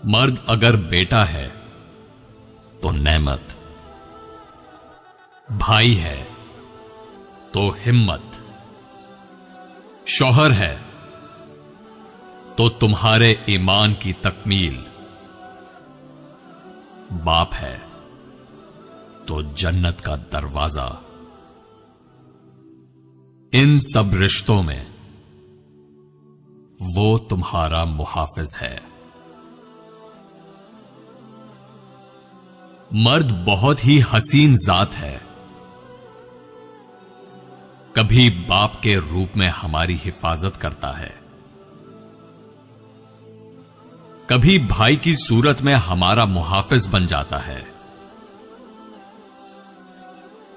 मर्द अगर बेटा है तो नेमत, भाई है तो हिम्मत, शौहर है तो तुम्हारे ईमान की तकमील, बाप है तो जन्नत का दरवाजा। इन सब रिश्तों में वो तुम्हारा मुहाफिज है। मर्द बहुत ही हसीन जात है। कभी बाप के रूप में हमारी हिफाजत करता है, कभी भाई की सूरत में हमारा मुहाफिज बन जाता है,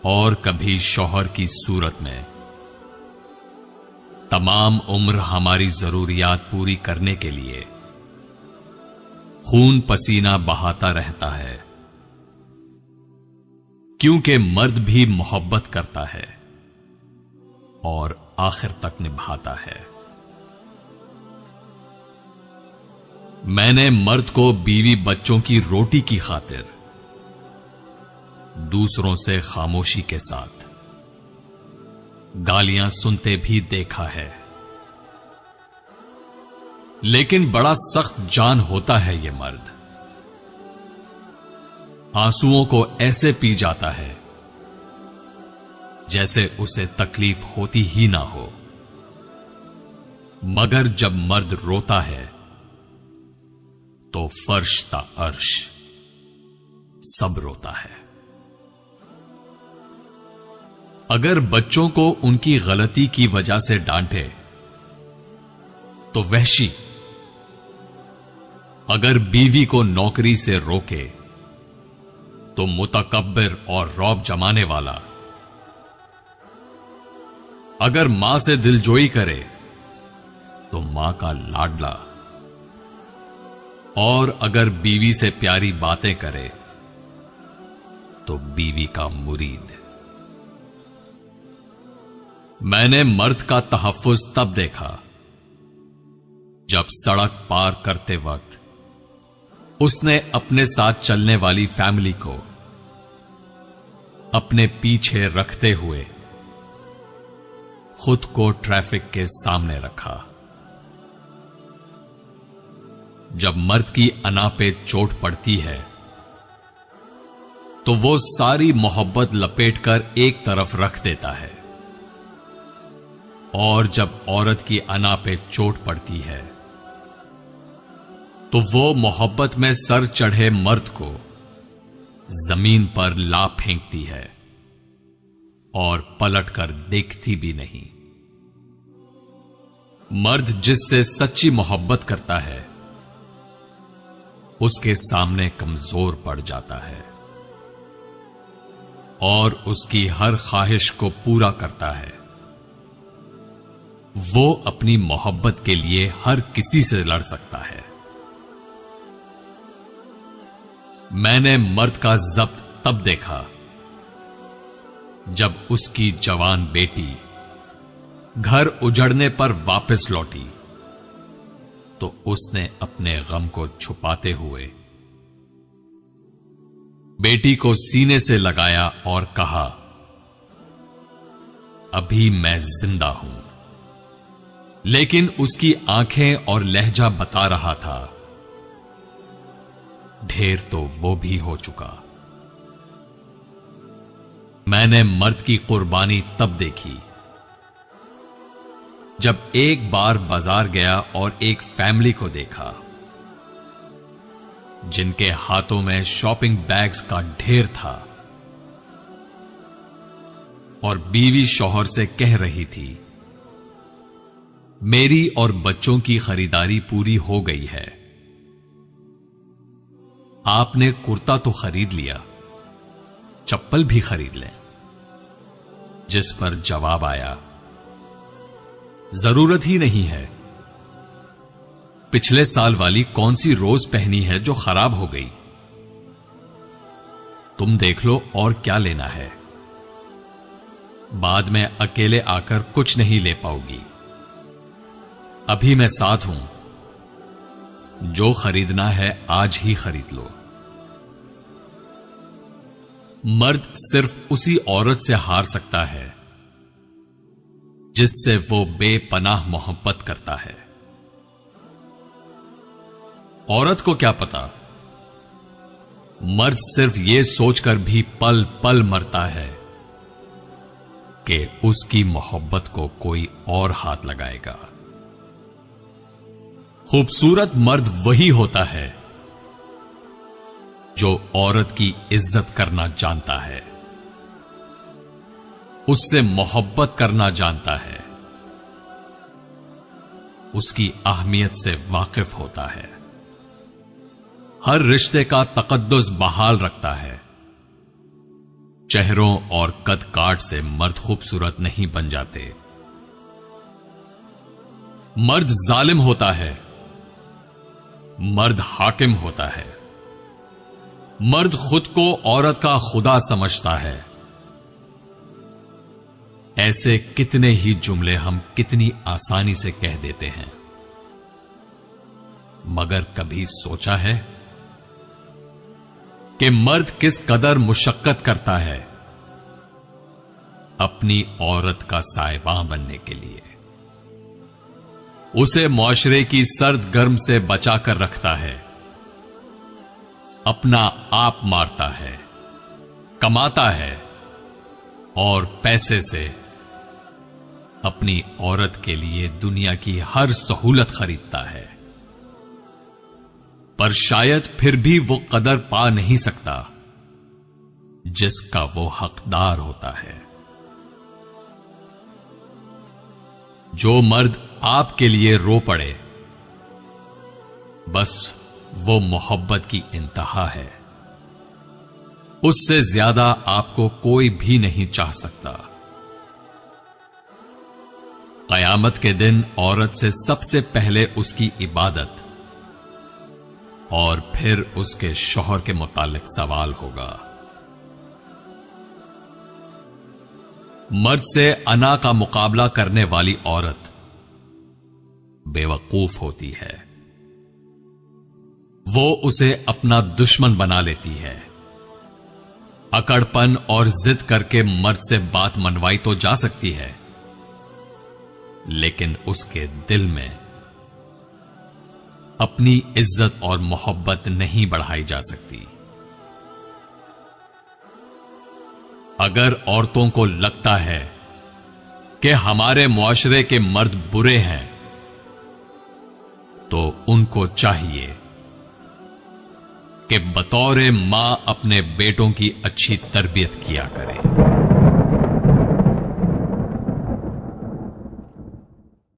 और कभी शौहर की सूरत में तमाम उम्र हमारी जरूरियात पूरी करने के लिए खून पसीना बहाता रहता है। क्योंकि मर्द भी मोहब्बत करता है और आखिर तक निभाता है। मैंने मर्द को बीवी बच्चों की रोटी की खातिर दूसरों से खामोशी के साथ गालियां सुनते भी देखा है। लेकिन बड़ा सख्त जान होता है ये मर्द। आंसुओं को ऐसे पी जाता है जैसे उसे तकलीफ होती ही ना हो। मगर जब मर्द रोता है तो फर्श ता अर्श सब रोता है। अगर बच्चों को उनकी गलती की वजह से डांटे तो वहशी, अगर बीवी को नौकरी से रोके तो मुतकब्बिर और रौब जमाने वाला, अगर मां से दिलजोई करे तो मां का लाडला, और अगर बीवी से प्यारी बातें करे तो बीवी का मुरीद। मैंने मर्द का तहफ्फुज तब देखा जब सड़क पार करते वक्त उसने अपने साथ चलने वाली फैमिली को अपने पीछे रखते हुए खुद को ट्रैफिक के सामने रखा। जब मर्द की अना पे चोट पड़ती है तो वो सारी मोहब्बत लपेटकर एक तरफ रख देता है, और जब औरत की अना पे चोट पड़ती है तो वो मोहब्बत में सर चढ़े मर्द को जमीन पर ला फेंकती है और पलटकर देखती भी नहीं। मर्द जिससे सच्ची मोहब्बत करता है उसके सामने कमजोर पड़ जाता है और उसकी हर ख्वाहिश को पूरा करता है। वो अपनी मोहब्बत के लिए हर किसी से लड़ सकता है। मैंने मर्द का जब्त तब देखा जब उसकी जवान बेटी घर उजड़ने पर वापस लौटी तो उसने अपने गम को छुपाते हुए बेटी को सीने से लगाया और कहा, अभी मैं जिंदा हूं। लेकिन उसकी आंखें और लहजा बता रहा था, ढेर तो वो भी हो चुका। मैंने मर्द की कुर्बानी तब देखी जब एक बार बाजार गया और एक फैमिली को देखा जिनके हाथों में शॉपिंग बैग्स का ढेर था और बीवी शौहर से कह रही थी, मेरी और बच्चों की खरीदारी पूरी हो गई है, आपने कुर्ता तो खरीद लिया, चप्पल भी खरीद लें। जिस पर जवाब आया, जरूरत ही नहीं है। पिछले साल वाली कौन सी रोज पहनी है जो खराब हो गई? तुम देख लो और क्या लेना है। बाद में अकेले आकर कुछ नहीं ले पाओगी। अभी मैं साथ हूं। जो खरीदना है आज ही खरीद लो। मर्द सिर्फ उसी औरत से हार सकता है जिससे वो बेपनाह मोहब्बत करता है। औरत को क्या पता, मर्द सिर्फ ये सोचकर भी पल पल मरता है कि उसकी मोहब्बत को कोई और हाथ लगाएगा। खूबसूरत मर्द वही होता है जो औरत की इज्जत करना जानता है, उससे मोहब्बत करना जानता है, उसकी अहमियत से वाकिफ होता है, हर रिश्ते का तकद्दुस बहाल रखता है। चेहरों और कद काट से मर्द खूबसूरत नहीं बन जाते। मर्द जालिम होता है, मर्द हाकिम होता है। मर्द खुद को औरत का खुदा समझता है। ऐसे कितने ही जुमले हम कितनी आसानी से कह देते हैं, मगर कभी सोचा है कि मर्द किस कदर मुशक्कत करता है अपनी औरत का साहिबां बनने के लिए? उसे मुआशरे की सर्द गर्म से बचाकर रखता है, अपना आप मारता है, कमाता है और पैसे से अपनी औरत के लिए दुनिया की हर सहूलत खरीदता है। पर शायद फिर भी वो कदर पा नहीं सकता जिसका वो हकदार होता है। जो मर्द आपके लिए रो पड़े, बस वो मोहब्बत की इंतहा है। उससे ज्यादा आपको कोई भी नहीं चाह सकता। कयामत के दिन औरत से सबसे पहले उसकी इबादत और फिर उसके शौहर के मुतालिक सवाल होगा। मर्द से अना का मुकाबला करने वाली औरत बेवकूफ होती है। वो उसे अपना दुश्मन बना लेती है। अकड़पन और जिद करके मर्द से बात मनवाई तो जा सकती है, लेकिन उसके दिल में अपनी इज्जत और मोहब्बत नहीं बढ़ाई जा सकती। अगर औरतों को लगता है कि हमारे मुआशरे के मर्द बुरे हैं, तो उनको चाहिए कि बतौर मां अपने बेटों की अच्छी तरबियत किया करें।